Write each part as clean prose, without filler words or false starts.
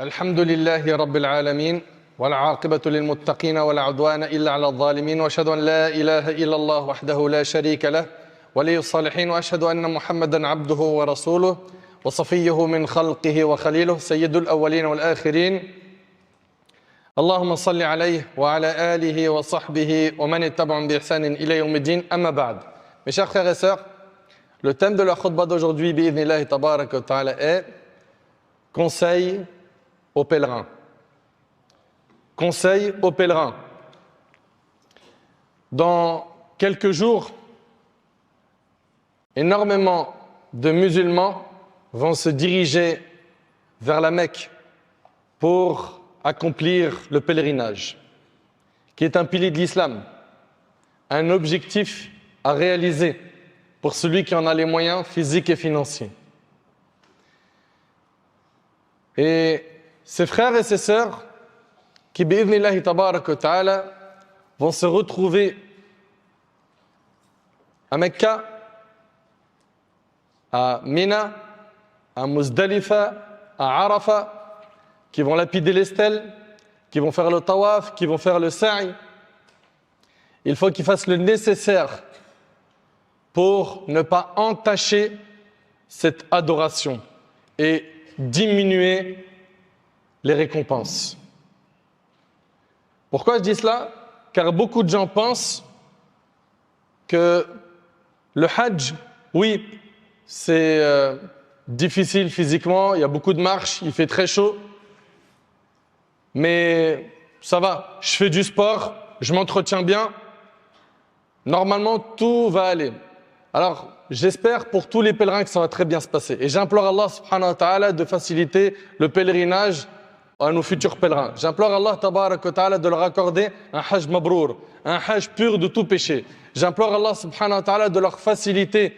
الحمد لله رب العالمين والعاقبة للمتقين ولا عدوان إلا على الظالمين وأشهد أن لا إله إلا الله وحده لا شريك له ولي الصالحين وأشهد أن محمدا عبده ورسوله وصفيه من خلقه وخليله سيد الأولين والآخرين اللهم صل عليه وعلى آله وصحبه ومن اتبعهم بإحسان إلى يوم الدين أما بعد. Mes chers frères et sœurs, le thème de la khutbah d'aujourd'hui bi'idhnillahi tabaraka wa ta'ala est conseil aux pèlerins. Conseil aux pèlerins. Dans quelques jours, énormément de musulmans vont se diriger vers la Mecque pour accomplir le pèlerinage, qui est un pilier de l'islam, un objectif à réaliser pour celui qui en a les moyens physiques et financiers. Et ces frères et ces sœurs qui, bi'idhnillahi tabaraka wa ta'ala, vont se retrouver à Mecca, à Mina, à Muzdalifa, à Arafat, qui vont lapider les stèles, qui vont faire le tawaf, qui vont faire le sa'i. Il faut qu'ils fassent le nécessaire pour ne pas entacher cette adoration et diminuer les récompenses. Pourquoi je dis cela? Car beaucoup de gens pensent que le hajj, oui, c'est difficile physiquement, il y a beaucoup de marches, il fait très chaud, mais ça va, je fais du sport, je m'entretiens bien, normalement tout va aller. Alors, j'espère pour tous les pèlerins que ça va très bien se passer. Et j'implore Allah subhanahu wa ta'ala de faciliter le pèlerinage à nos futurs pèlerins. J'implore Allah tabarak wa ta'ala de leur accorder un hajj mabrour, un hajj pur de tout péché. J'implore Allah subhanahu wa ta'ala de leur faciliter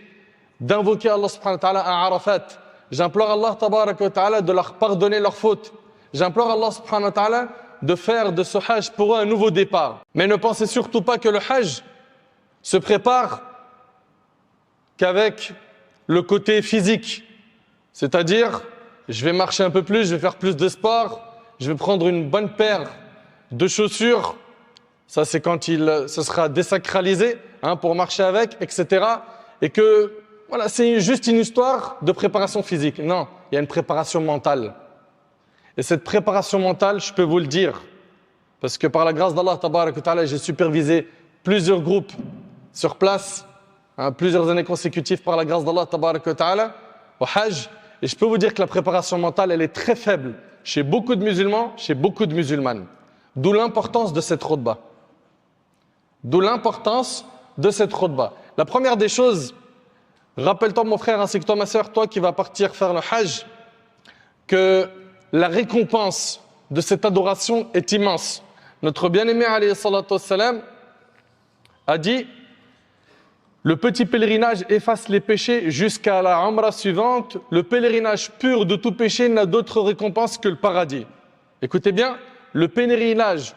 d'invoquer Allah subhanahu wa ta'ala à Arafat. J'implore Allah tabarak wa ta'ala de leur pardonner leurs fautes. J'implore Allah subhanahu wa ta'ala de faire de ce hajj pour eux un nouveau départ. Mais ne pensez surtout pas que le hajj se prépare qu'avec le côté physique. C'est-à-dire, je vais marcher un peu plus, je vais faire plus de sport, je vais prendre une bonne paire de chaussures. Ça, c'est quand ce sera désacralisé pour marcher avec, etc. Et que, voilà, c'est juste une histoire de préparation physique. Non, il y a une préparation mentale. Et cette préparation mentale, je peux vous le dire, parce que par la grâce d'Allah, tabarak wa ta'ala, j'ai supervisé plusieurs groupes sur place, plusieurs années consécutives par la grâce d'Allah, tabarak wa ta'ala, au hajj. Et je peux vous dire que la préparation mentale, elle est très faible chez beaucoup de musulmans, chez beaucoup de musulmanes. D'où l'importance de cette khutbah. D'où l'importance de cette khutbah. La première des choses, rappelle-toi mon frère ainsi que toi ma sœur, toi qui vas partir faire le hajj, que la récompense de cette adoration est immense. Notre bien-aimé alayhi salatu wassalam a dit: le petit pèlerinage efface les péchés jusqu'à la umrah suivante. Le pèlerinage pur de tout péché n'a d'autre récompense que le paradis. Écoutez bien, le pèlerinage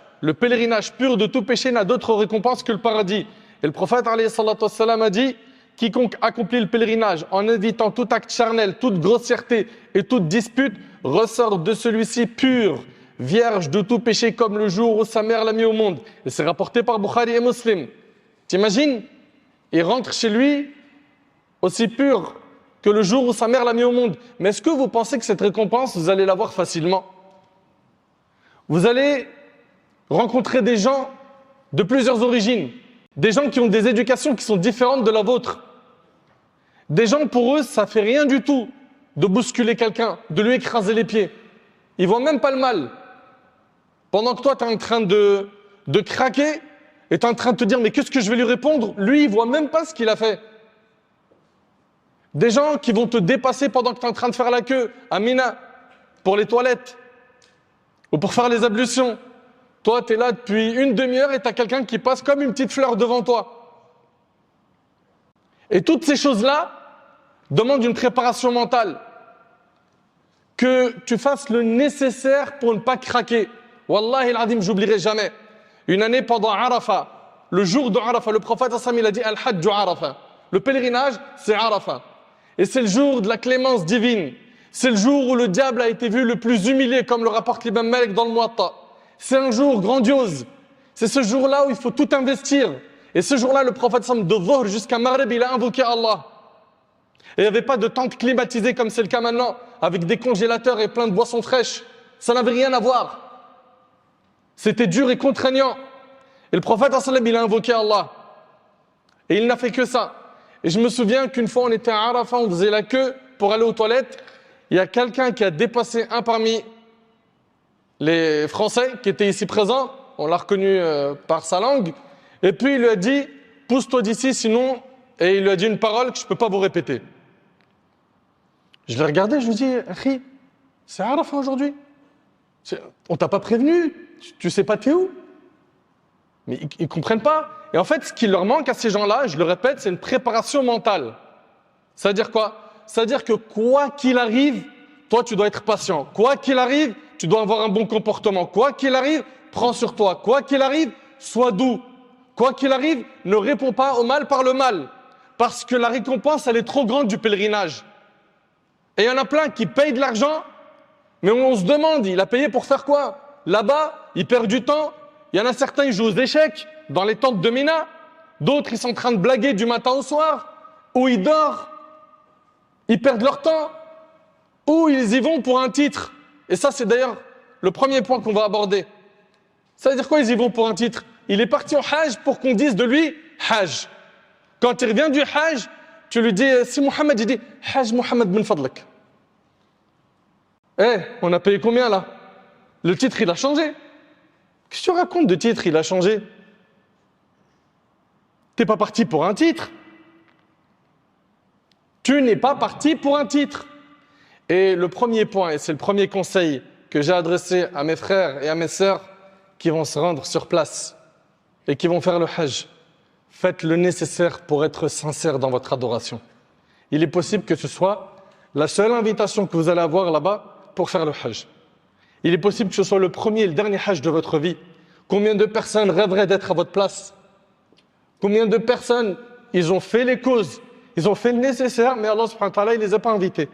pur de tout péché n'a d'autre récompense que le paradis. Et le prophète alayhi salatu wassalam a dit: quiconque accomplit le pèlerinage en évitant tout acte charnel, toute grossièreté et toute dispute, ressort de celui-ci pur, vierge de tout péché comme le jour où sa mère l'a mis au monde. Et c'est rapporté par Bukhari et Muslim. T'imagines? Il rentre chez lui aussi pur que le jour où sa mère l'a mis au monde. Mais est-ce que vous pensez que cette récompense, vous allez l'avoir facilement? Vous allez rencontrer des gens de plusieurs origines, des gens qui ont des éducations qui sont différentes de la vôtre. Des gens, pour eux, ça fait rien du tout de bousculer quelqu'un, de lui écraser les pieds. Ils voient même pas le mal. Pendant que toi, tu es en train de craquer, et tu es en train de te dire, mais qu'est-ce que je vais lui répondre? Lui, il voit même pas ce qu'il a fait. Des gens qui vont te dépasser pendant que tu es en train de faire la queue à Mina pour les toilettes ou pour faire les ablutions. Toi, tu es là depuis une demi-heure et tu as quelqu'un qui passe comme une petite fleur devant toi. Et toutes ces choses-là demandent une préparation mentale. Que tu fasses le nécessaire pour ne pas craquer. Wallahi al-azim, j'oublierai jamais. Une année pendant Arafat, le jour de Arafat, le prophète il a dit Al-Hajj Arafat. Le pèlerinage, c'est Arafat. Et c'est le jour de la clémence divine. C'est le jour où le diable a été vu le plus humilié, comme le rapporte l'Imam Malik dans le Muwatta. C'est un jour grandiose. C'est ce jour-là où il faut tout investir. Et ce jour-là, le prophète Sam de Dhuhr jusqu'à Maghrib, il a invoqué Allah. Et il n'y avait pas de tente climatisée comme c'est le cas maintenant, avec des congélateurs et plein de boissons fraîches. Ça n'avait rien à voir. C'était dur et contraignant. Et le prophète sallam, il a invoqué Allah. Et il n'a fait que ça. Et je me souviens qu'une fois, on était à Arafat, on faisait la queue pour aller aux toilettes. Il y a quelqu'un qui a dépassé un parmi les Français qui étaient ici présents. On l'a reconnu par sa langue. Et puis il lui a dit, pousse-toi d'ici, sinon... Et il lui a dit une parole que je ne peux pas vous répéter. Je l'ai regardé, je lui ai dit, Akhi, c'est Arafat aujourd'hui. On t'a pas prévenu, tu sais pas t'es où. Mais ils comprennent pas. Et en fait, ce qui leur manque à ces gens-là, je le répète, c'est une préparation mentale. Ça veut dire quoi? Ça veut dire que quoi qu'il arrive, toi tu dois être patient. Quoi qu'il arrive, tu dois avoir un bon comportement. Quoi qu'il arrive, prends sur toi. Quoi qu'il arrive, sois doux. Quoi qu'il arrive, ne réponds pas au mal par le mal. Parce que la récompense, elle est trop grande du pèlerinage. Et il y en a plein qui payent de l'argent, mais on se demande, il a payé pour faire quoi? Là-bas, il perd du temps. Il y en a certains, ils jouent aux échecs dans les tentes de Mina. D'autres, ils sont en train de blaguer du matin au soir. Ou ils dorment. Ils perdent leur temps. Ou ils y vont pour un titre. Et ça, c'est d'ailleurs le premier point qu'on va aborder. Ça veut dire quoi, ils y vont pour un titre? Il est parti au Hajj pour qu'on dise de lui Hajj. Quand il revient du Hajj, tu lui dis, si Mohamed, il dit Hajj Mohamed bin Fadlak. On a payé combien là? Le titre, il a changé. Qu'est-ce que tu racontes de titre, il a changé? T'es pas parti pour un titre. Tu n'es pas parti pour un titre. Et le premier point, et c'est le premier conseil que j'ai adressé à mes frères et à mes sœurs qui vont se rendre sur place et qui vont faire le Hajj, faites le nécessaire pour être sincère dans votre adoration. Il est possible que ce soit la seule invitation que vous allez avoir là-bas pour faire le Hajj. Il est possible que ce soit le premier et le dernier Hajj de votre vie. Combien de personnes rêveraient d'être à votre place? Combien de personnes, ils ont fait les causes, ils ont fait le nécessaire, mais Allah subhanahu wa ta'ala, il les a pas invités.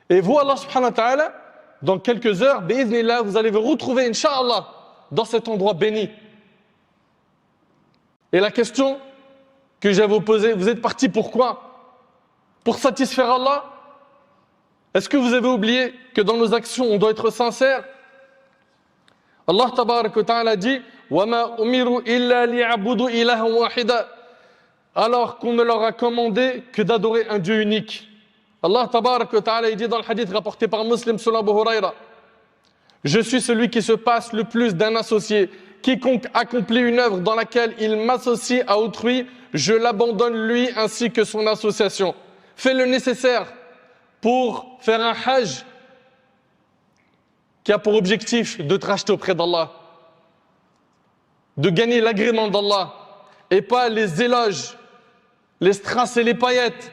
Et vous, Allah subhanahu wa ta'ala, dans quelques heures, bi'idhnillah, vous allez vous retrouver, incha'Allah, dans cet endroit béni. Et la question que j'ai à vous poser, vous êtes partis pour quoi? Pour satisfaire Allah? Est-ce que vous avez oublié que dans nos actions, on doit être sincère? Allah tabarak wa ta'ala dit وَمَا أُمِرُوا إِلَّا لِيَعْبُدُوا إِلَهًا وَاحِدًا, alors qu'on ne leur a commandé que d'adorer un Dieu unique. Allah tabarak wa ta'ala dit dans le hadith rapporté par Muslim selon Abu Huraira, je suis celui qui se passe le plus d'un associé. Quiconque accomplit une œuvre dans laquelle il m'associe à autrui, je l'abandonne lui ainsi que son association. Fais le nécessaire pour faire un hajj qui a pour objectif de te racheter auprès d'Allah, de gagner l'agrément d'Allah, et pas les éloges, les strass et les paillettes.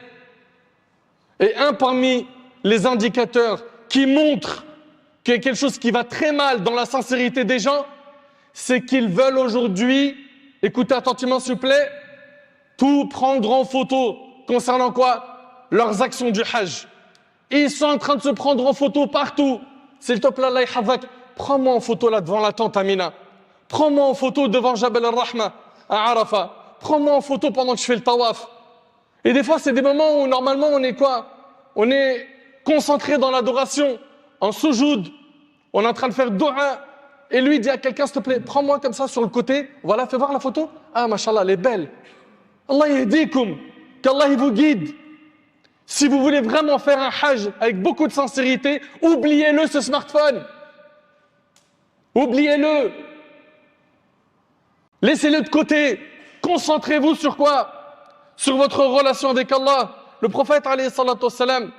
Et un parmi les indicateurs qui montrent qu'il y a quelque chose qui va très mal dans la sincérité des gens, c'est qu'ils veulent aujourd'hui, écoutez attentivement s'il vous plaît, tout prendre en photo. Concernant quoi? Leurs actions du Hajj. Ils sont en train de se prendre en photo partout. S'il te plaît, Allah yahfazak, prends-moi en photo là devant la tente Amina. Prends-moi en photo devant Jabal al-Rahma à Arafat. Prends-moi en photo pendant que je fais le tawaf. Et des fois, c'est des moments où normalement on est quoi? On est concentré dans l'adoration, en soujoud. On est en train de faire dua. Et lui dit à quelqu'un, s'il te plaît, prends-moi comme ça sur le côté. Voilà, fais voir la photo. Ah, mashallah, elle est belle. Allah yahdikum. Qu'Allah vous guide. Si vous voulez vraiment faire un hajj avec beaucoup de sincérité, oubliez-le ce smartphone. Oubliez-le. Laissez-le de côté. Concentrez-vous sur quoi? Sur votre relation avec Allah. Le prophète, alayhi salatu wassalam,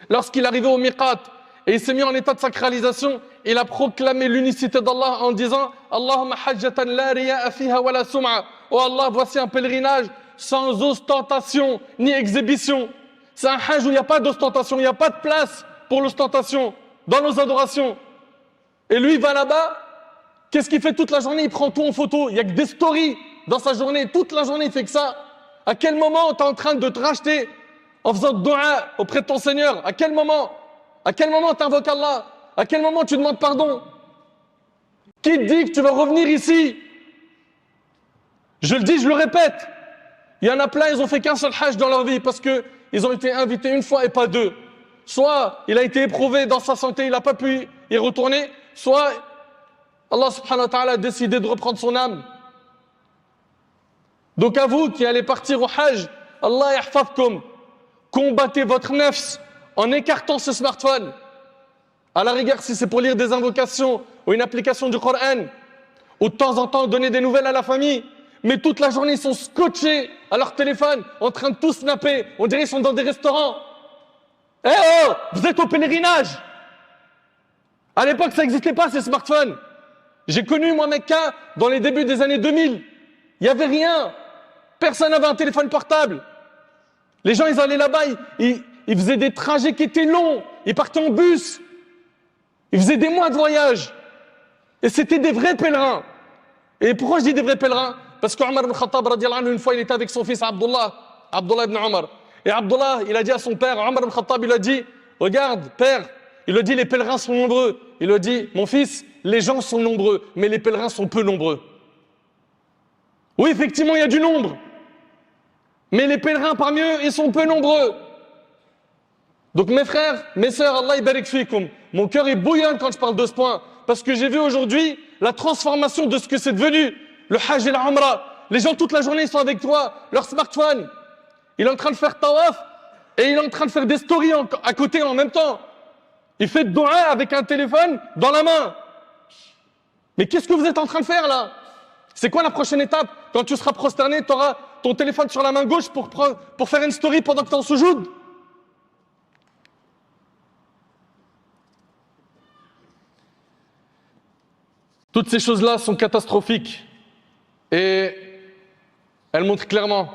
lorsqu'il arrivait au miqat et il s'est mis en état de sacralisation, il a proclamé l'unicité d'Allah en disant Allahumma hajjatan la riya'a fiha wa la sum'a. Oh Allah, voici un pèlerinage sans ostentation ni exhibition. C'est un hajj où il n'y a pas d'ostentation, il n'y a pas de place pour l'ostentation dans nos adorations. Et lui, il va là-bas, qu'est-ce qu'il fait toute la journée? Il prend tout en photo, il n'y a que des stories dans sa journée, toute la journée il fait que ça. À quel moment tu es en train de te racheter en faisant dua auprès de ton Seigneur? À quel moment? À quel moment tu invoques Allah? À quel moment tu demandes pardon? Qui te dit que tu vas revenir ici? Je le dis, je le répète. Il y en a plein, ils ont fait qu'un seul hajj dans leur vie parce qu'ils ont été invités une fois et pas deux. Soit il a été éprouvé dans sa santé, il n'a pas pu y retourner, soit Allah subhanahu wa ta'ala a décidé de reprendre son âme. Donc à vous qui allez partir au hajj, Allah yahfazkum, combattez votre nafs en écartant ce smartphone. À la rigueur, si c'est pour lire des invocations ou une application du Coran, ou de temps en temps donner des nouvelles à la famille, mais toute la journée ils sont scotchés à leur téléphone, en train de tout snapper, on dirait qu'ils sont dans des restaurants. Eh oh, vous êtes au pèlerinage. À l'époque, ça n'existait pas ces smartphones. J'ai connu moi Mecca dans les débuts des années 2000. Il n'y avait rien. Personne n'avait un téléphone portable. Les gens, ils allaient là-bas, ils faisaient des trajets qui étaient longs. Ils partaient en bus. Ils faisaient des mois de voyage. Et c'était des vrais pèlerins. Et pourquoi je dis des vrais pèlerins? Parce qu'Omar ibn Khattab, radiallahu anhu, une fois, il était avec son fils Abdullah ibn Omar. Et Abdullah, il a dit à son père, Omar ibn Khattab, il a dit, regarde, père, il a dit, les pèlerins sont nombreux. Il a dit, mon fils, les gens sont nombreux, mais les pèlerins sont peu nombreux. Oui, effectivement, il y a du nombre. Mais les pèlerins parmi eux, ils sont peu nombreux. Donc mes frères, mes sœurs, Allah barik fikum, mon cœur est bouillant quand je parle de ce point. Parce que j'ai vu aujourd'hui la transformation de ce que c'est devenu, le hajj et la umrah. Les gens toute la journée, ils sont avec toi, leur smartphone. Il est en train de faire tawaf et il est en train de faire des stories à côté en même temps. Il fait dua avec un téléphone dans la main. Mais qu'est-ce que vous êtes en train de faire là? C'est quoi la prochaine étape? Quand tu seras prosterné, tu auras ton téléphone sur la main gauche pour faire une story pendant que tu es en soujoud. Toutes ces choses-là sont catastrophiques et elles montrent clairement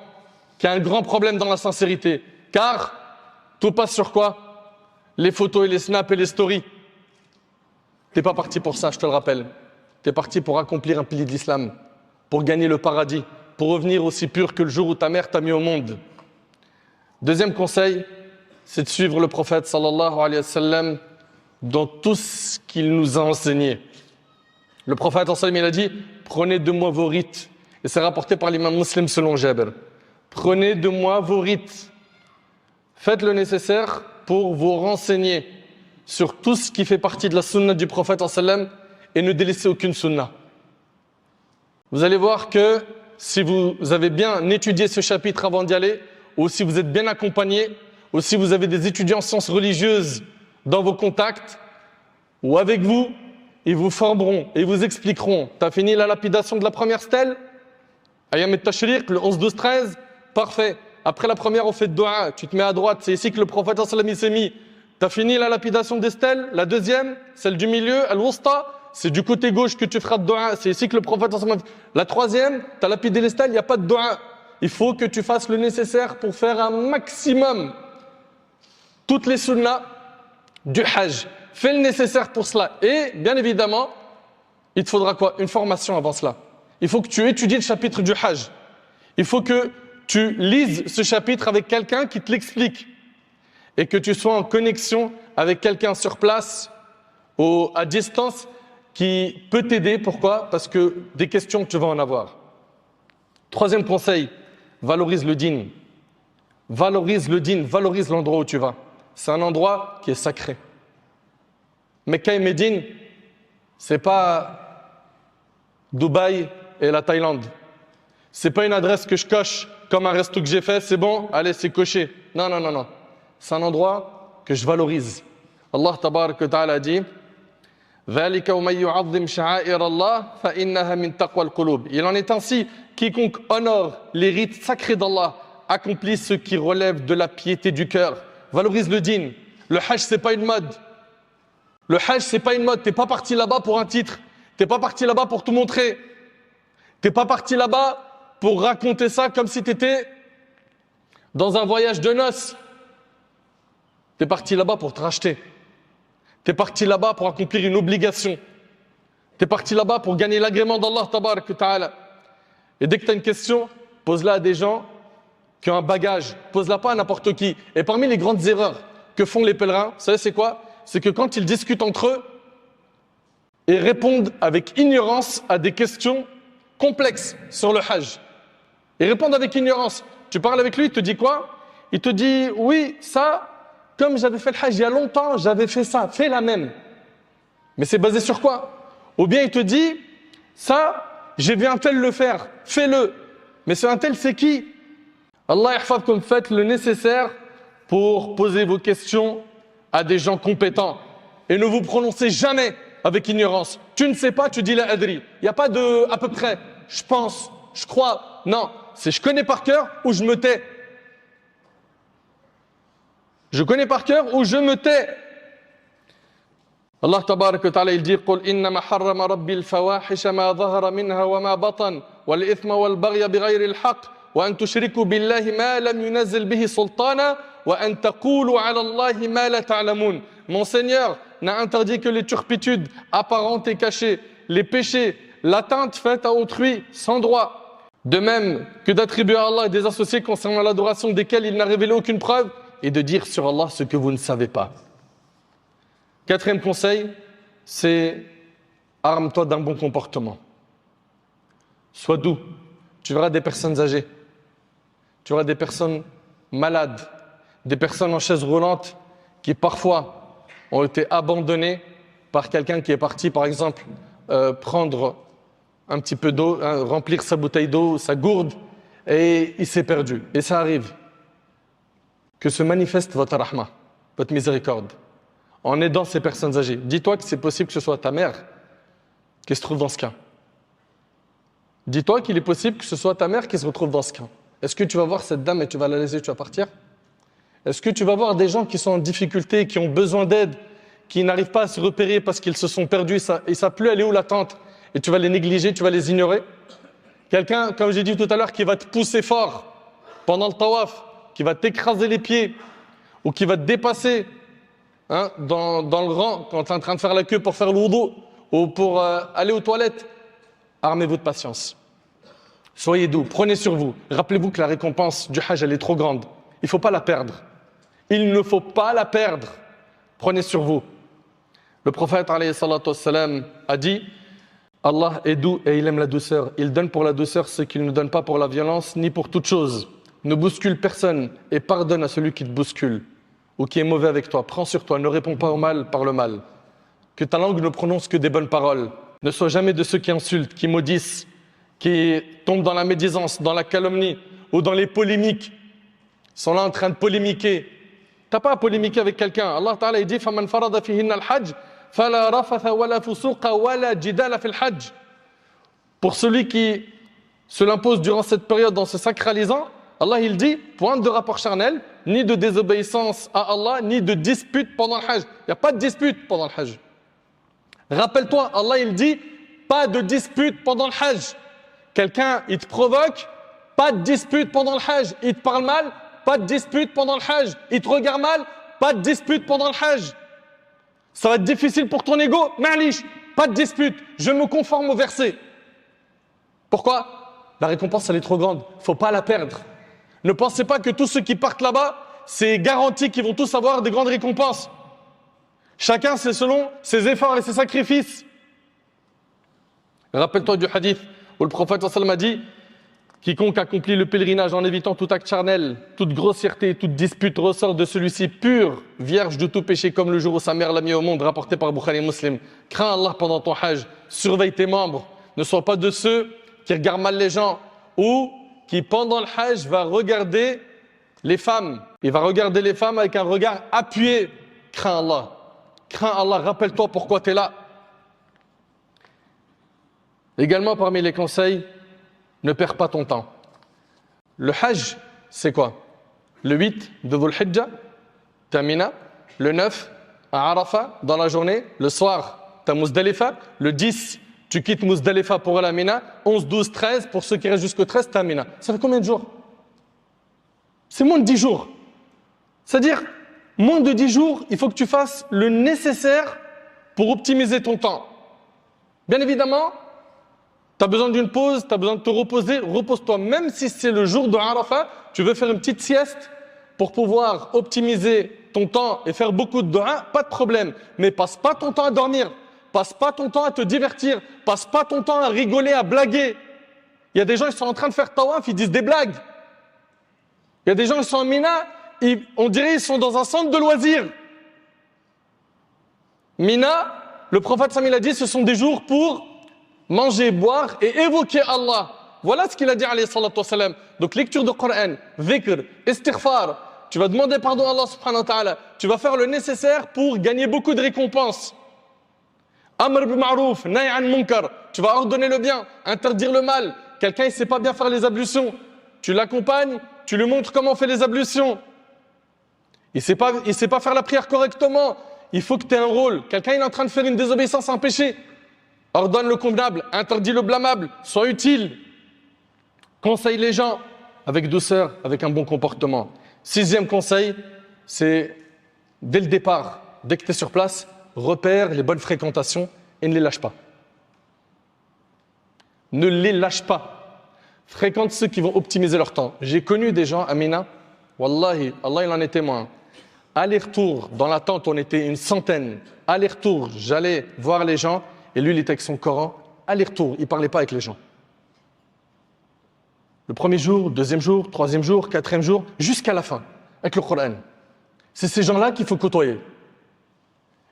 qu'il y a un grand problème dans la sincérité. Car tout passe sur quoi? Les photos et les snaps et les stories. T'es pas parti pour ça, je te le rappelle. T'es parti pour accomplir un pilier de l'islam, pour gagner le paradis, pour revenir aussi pur que le jour où ta mère t'a mis au monde. Deuxième conseil, c'est de suivre le prophète sallallahu alayhi wa sallam dans tout ce qu'il nous a enseigné. Le prophète sallallahu alayhi wa sallam, il a dit, prenez de moi vos rites. Et c'est rapporté par l'imam Muslim selon Jabir. Prenez de moi vos rites. Faites le nécessaire pour vous renseigner sur tout ce qui fait partie de la sunna du prophète sallallahu alayhi wa sallam et ne délaissez aucune sunna. Vous allez voir que si vous avez bien étudié ce chapitre avant d'y aller, ou si vous êtes bien accompagné, ou si vous avez des étudiants en sciences religieuses dans vos contacts, ou avec vous, ils vous formeront et vous expliqueront. Tu as fini la lapidation de la première stèle? Ayam et-Tashriq, le 11, 12, 13, parfait. Après la première, on fait dua, tu te mets à droite, c'est ici que le prophète sallallahu alayhi wa sallam s'est mis. Tu as fini la lapidation des stèles? La deuxième, celle du milieu, al-Wusta, c'est du côté gauche que tu feras de dua, c'est ici que le prophète sallallahu alayhi wa sallam. La troisième, tu as lapidé les stèles, il n'y a pas de dua. Il faut que tu fasses le nécessaire pour faire un maximum toutes les sunnas du hajj. Fais le nécessaire pour cela. Et bien évidemment, il te faudra quoi? Une formation avant cela. Il faut que tu étudies le chapitre du hajj. Il faut que tu lises ce chapitre avec quelqu'un qui te l'explique. Et que tu sois en connexion avec quelqu'un sur place ou à distance qui peut t'aider. Pourquoi? Parce que des questions, tu vas en avoir. Troisième conseil, valorise le dîn. Valorise le dîn, valorise l'endroit où tu vas. C'est un endroit qui est sacré. Mecca et Médine, c'est pas Dubaï et la Thaïlande. C'est pas une adresse que je coche comme un resto que j'ai fait, c'est bon, allez, c'est coché. Non, non, non, non. C'est un endroit que je valorise. Allah tabarak wa ta'ala dit ذَلِكَ وَمَنْ يُعَظِّمْ شَعَائِرَ اللَّهِ فَإِنَّهَا مِنْ تَقْوَى الْقُلُوبِ. Il en est ainsi, quiconque honore les rites sacrés d'Allah accomplit ce qui relève de la piété du cœur. Valorise le dîn. Le hajj, c'est pas une mode. Le hajj, c'est pas une mode. T'es pas parti là-bas pour un titre. T'es pas parti là-bas pour tout montrer. T'es pas parti là-bas pour raconter ça comme si t'étais dans un voyage de noces. T'es parti là-bas pour te racheter. T'es parti là-bas pour accomplir une obligation. T'es parti là-bas pour gagner l'agrément d'Allah tabarak wa ta'ala. Et dès que t'as une question, pose-la à des gens qui ont un bagage, pose-la pas à n'importe qui. Et parmi les grandes erreurs que font les pèlerins, vous savez c'est quoi? C'est que quand ils discutent entre eux, ils répondent avec ignorance à des questions complexes sur le hajj. Ils répondent avec ignorance. Tu parles avec lui, il te dit quoi? Il te dit, oui, ça, comme j'avais fait le hajj il y a longtemps, j'avais fait ça, fais la même. Mais c'est basé sur quoi? Ou bien il te dit, ça, j'ai vu un tel le faire, fais-le. Mais ce un tel, c'est qui? Allah yahfadkoum, faites le nécessaire pour poser vos questions à des gens compétents. Et ne vous prononcez jamais avec ignorance. Tu ne sais pas, tu dis la adri. Il n'y a pas de à peu près, je pense, je crois. Non, c'est je connais par cœur ou je me tais. Je connais par cœur ou je me tais. Allah tabarak wa ta'ala il dit قل إنما حرم ربي الفواحش ما ظهر منها وما بطن والإثم والبغي بغير الحق وأن تشركوا بالله ما لم ينزل به سلطانا وأن تقولوا على الله ما لا تعلمون. Mon Seigneur n'a interdit que les turpitudes apparentes et cachées, les péchés, l'atteinte faite à autrui sans droit. De même que d'attribuer à Allah des associés concernant l'adoration desquels il n'a révélé aucune preuve et de dire sur Allah ce que vous ne savez pas. Quatrième conseil, c'est arme-toi d'un bon comportement. Sois doux. Tu verras des personnes âgées. Tu verras des personnes malades, des personnes en chaise roulante qui parfois ont été abandonnées par quelqu'un qui est parti, par exemple, prendre un petit peu d'eau, remplir sa bouteille d'eau, sa gourde, et il s'est perdu. Et ça arrive. Que se manifeste votre rahma, votre miséricorde, en aidant ces personnes âgées. Dis-toi que c'est possible que ce soit ta mère qui se trouve dans ce cas. Dis-toi qu'il est possible que ce soit ta mère qui se retrouve dans ce cas. Est-ce que tu vas voir cette dame et tu vas la laisser, tu vas partir? Est-ce que tu vas voir des gens qui sont en difficulté, qui ont besoin d'aide, qui n'arrivent pas à se repérer parce qu'ils se sont perdus, ils ne savent plus aller où l'attente, et tu vas les négliger, tu vas les ignorer? Quelqu'un, comme j'ai dit tout à l'heure, qui va te pousser fort pendant le tawaf, qui va t'écraser les pieds, ou qui va te dépasser dans le rang, quand tu es en train de faire la queue pour faire le wudu, ou pour aller aux toilettes. Armez-vous de patience. Soyez doux, prenez sur vous. Rappelez-vous que la récompense du hajj, elle est trop grande. Il ne faut pas la perdre. Il ne faut pas la perdre. Prenez sur vous. Le prophète alayhi salatu wassalam, a dit Allah est doux et il aime la douceur. Il donne pour la douceur ce qu'il ne donne pas pour la violence ni pour toute chose. Ne bouscule personne et pardonne à celui qui te bouscule ou qui est mauvais avec toi. Prends sur toi, ne réponds pas au mal par le mal. Que ta langue ne prononce que des bonnes paroles. Ne sois jamais de ceux qui insultent, qui maudissent, qui tombent dans la médisance, dans la calomnie ou dans les polémiques. Ils sont là en train de polémiquer. Tu n'as pas à polémiquer avec quelqu'un. Allah Ta'ala dit فَمَنْ فَرَضَ فِيهِنَّ الْحَجِّ فَلَا رَفَثَ وَلَا فُسُوقَ وَلَا جِدَالَ فِي الْحَجِّ. Pour celui qui se l'impose durant cette période en se sacralisant, Allah il dit, point de rapport charnel, ni de désobéissance à Allah, ni de dispute pendant le hajj. Il n'y a pas de dispute pendant le hajj. Rappelle-toi, Allah il dit, pas de dispute pendant le hajj. Quelqu'un, il te provoque, pas de dispute pendant le hajj. Il te parle mal, pas de dispute pendant le hajj. Il te regarde mal, pas de dispute pendant le hajj. Ça va être difficile pour ton ego, ma'lish, pas de dispute. Je me conforme au verset. Pourquoi? La récompense, elle est trop grande. Il ne faut pas la perdre. Ne pensez pas que tous ceux qui partent là-bas, c'est garanti qu'ils vont tous avoir des grandes récompenses. Chacun, c'est selon ses efforts et ses sacrifices. Rappelle-toi du hadith où le prophète sallallahu alayhi wa sallam a dit quiconque accomplit le pèlerinage en évitant tout acte charnel, toute grossièreté, toute dispute ressort de celui-ci pur, vierge de tout péché comme le jour où sa mère l'a mis au monde, rapporté par Bukhari et Muslim. Crains Allah pendant ton hajj, surveille tes membres, ne sois pas de ceux qui regardent mal les gens ou qui pendant le hajj va regarder les femmes. Il va regarder les femmes avec un regard appuyé. Crains Allah. Crains Allah, rappelle-toi pourquoi tu es là. Également parmi les conseils, ne perds pas ton temps. Le hajj, c'est quoi? Le 8 de Dhul Hijjah, t'as Mina. Le 9, à Arafat, dans la journée. Le soir, t'as Muzdalifa. Le 10, tu quittes Muzdalifa pour aller à Mina. 11, 12, 13, pour ceux qui restent jusqu'au 13, t'as Mina. Ça fait combien de jours? C'est moins de 10 jours. C'est-à-dire, moins de 10 jours, il faut que tu fasses le nécessaire pour optimiser ton temps. Bien évidemment, Tu as besoin d'une pause, tu as besoin de te reposer, repose-toi. Même si c'est le jour de Arafat, tu veux faire une petite sieste pour pouvoir optimiser ton temps et faire beaucoup de dua, pas de problème. Mais passe pas ton temps à dormir, passe pas ton temps à te divertir, passe pas ton temps à rigoler, à blaguer. Il y a des gens, ils sont en train de faire tawaf, ils disent des blagues. Il y a des gens, ils sont en Mina, on dirait qu'ils sont dans un centre de loisirs. Mina, le prophète Sam, il a dit, ce sont des jours pour manger, boire et évoquer Allah. Voilà ce qu'il a dit, alayhi salatu wassalam. Donc, lecture de Coran, dhikr, istighfar. Tu vas demander pardon à Allah subhanahu wa ta'ala. Tu vas faire le nécessaire pour gagner beaucoup de récompenses. Amr bil ma'rouf, nahy an munkar. Tu vas ordonner le bien, interdire le mal. Quelqu'un, il ne sait pas bien faire les ablutions. Tu l'accompagnes, tu lui montres comment on fait les ablutions. Il ne sait pas faire la prière correctement. Il faut que tu aies un rôle. Quelqu'un, il est en train de faire une désobéissance, un péché. Ordonne le convenable, interdis le blâmable, sois utile. Conseille les gens avec douceur, avec un bon comportement. 6e conseil, c'est dès le départ, dès que tu es sur place, repère les bonnes fréquentations et ne les lâche pas. Ne les lâche pas. Fréquente ceux qui vont optimiser leur temps. J'ai connu des gens, Amina, Wallahi, Allah il en est témoin. Aller-retour, dans la tente, on était une centaine. Aller-retour, j'allais voir les gens et lui, il était avec son Coran. Aller-retour, il ne parlait pas avec les gens. Le premier jour, deuxième jour, troisième jour, quatrième jour, jusqu'à la fin, avec le Coran. C'est ces gens-là qu'il faut côtoyer.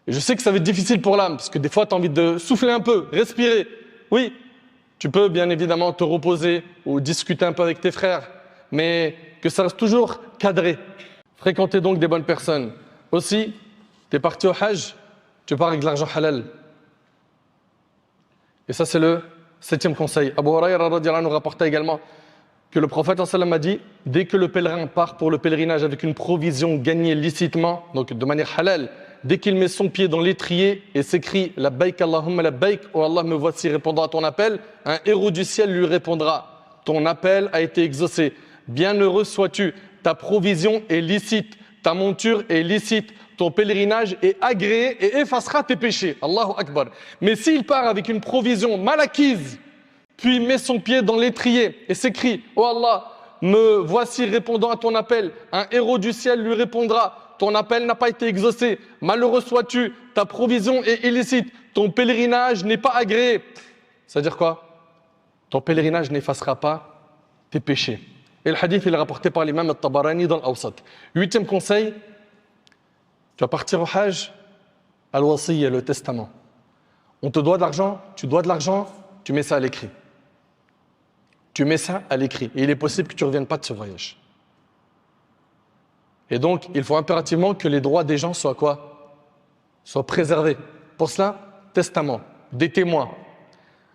Et je sais que ça va être difficile pour l'âme, parce que des fois, tu as envie de souffler un peu, respirer. Oui, tu peux bien évidemment te reposer ou discuter un peu avec tes frères, mais que ça reste toujours cadré. Fréquentez donc des bonnes personnes. Aussi, tu es parti au Hajj, tu pars avec de l'argent halal. Et ça, c'est le 7e conseil. Abu Huraira radhiyallahu anhu rapportait également que le prophète sallam a dit, dès que le pèlerin part pour le pèlerinage avec une provision gagnée licitement, donc de manière halal, dès qu'il met son pied dans l'étrier et s'écrie « Labbaik Allahumma labbaik » « Oh Allah, me voici répondant à ton appel », un héros du ciel lui répondra « Ton appel a été exaucé. Bienheureux sois-tu, ta provision est licite, ta monture est licite, ton pèlerinage est agréé et effacera tes péchés. » Allahu Akbar. Mais s'il part avec une provision mal acquise, puis met son pied dans l'étrier et s'écrie « Oh Allah, me voici répondant à ton appel. » Un héros du ciel lui répondra « Ton appel n'a pas été exaucé. Malheureux sois-tu, ta provision est illicite. Ton pèlerinage n'est pas agréé. » C'est-à-dire quoi? Ton pèlerinage n'effacera pas tes péchés. Et le hadith, il est rapporté par l'imam al-Tabarani dans l'Awsat. 8e conseil, tu vas partir au Hajj, al-Wasiyya, le testament. On te doit de l'argent, tu dois de l'argent, tu mets ça à l'écrit. Tu mets ça à l'écrit. Et il est possible que tu ne reviennes pas de ce voyage. Et donc, il faut impérativement que les droits des gens soient quoi? Soient préservés. Pour cela, testament, des témoins.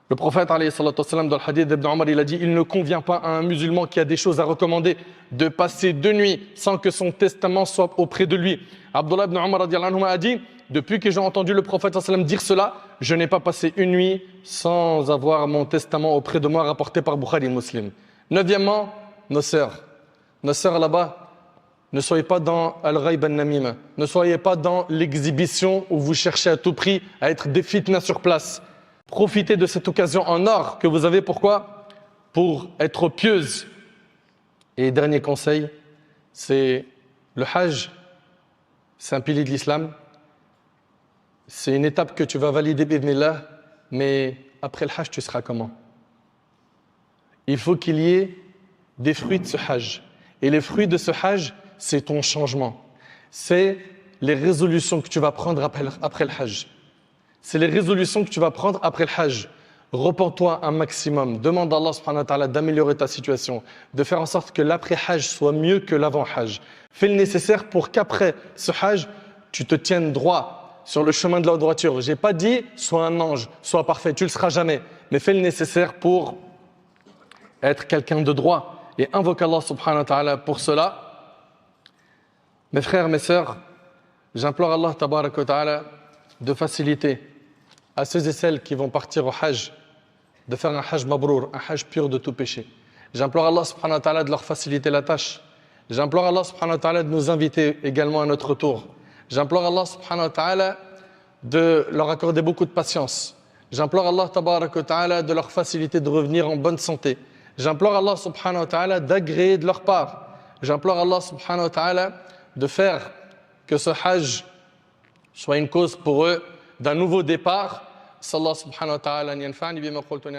Le prophète, alayhi salatu wassalam, dans le hadith d'Ibn Omar, il a dit, il ne convient pas à un musulman qui a des choses à recommander de passer 2 nuits sans que son testament soit auprès de lui. Abdullah ibn Omar a dit, depuis que j'ai entendu le prophète sallam dire cela, je n'ai pas passé une nuit sans avoir mon testament auprès de moi, rapporté par Bukhari et Muslim. 9e, nos sœurs là-bas, ne soyez pas dans al-ghayb an-namima, ne soyez pas dans l'exhibition où vous cherchez à tout prix à être des fitnas sur place. Profitez de cette occasion en or que vous avez, pourquoi? Pour être pieuse. Et dernier conseil, c'est le Hajj, c'est un pilier de l'islam. C'est une étape que tu vas valider, bi'idhnillah, mais après le Hajj, tu seras comment? Il faut qu'il y ait des fruits de ce Hajj. Et les fruits de ce Hajj, c'est ton changement. C'est les résolutions que tu vas prendre après le Hajj. C'est les résolutions que tu vas prendre après le Hajj. Repens-toi un maximum. Demande à Allah subhanahu wa ta'ala d'améliorer ta situation, de faire en sorte que l'après-Hajj soit mieux que l'avant-Hajj. Fais le nécessaire pour qu'après ce Hajj, tu te tiennes droit sur le chemin de la droiture. J'ai pas dit sois un ange, sois parfait, tu le seras jamais. Mais fais le nécessaire pour être quelqu'un de droit. Et invoque Allah subhanahu wa ta'ala pour cela. Mes frères, mes sœurs, j'implore Allah tabarak wa ta'ala de faciliter à ceux et celles qui vont partir au Hajj, de faire un Hajj mabrour, un Hajj pur de tout péché. J'implore Allah subhanahu wa ta'ala de leur faciliter la tâche. J'implore Allah subhanahu wa ta'ala de nous inviter également à notre tour. J'implore Allah subhanahu wa ta'ala de leur accorder beaucoup de patience, J'implore Allah tabarak wa ta'ala de leur faciliter de revenir en bonne santé. J'implore Allah subhanahu wa ta'ala d'agréer de leur part. J'implore Allah subhanahu wa ta'ala de faire que ce hajj soit une cause pour eux d'un nouveau départ. Sallallahu subhanahu wa ta'ala an yanfa'ni bima qultu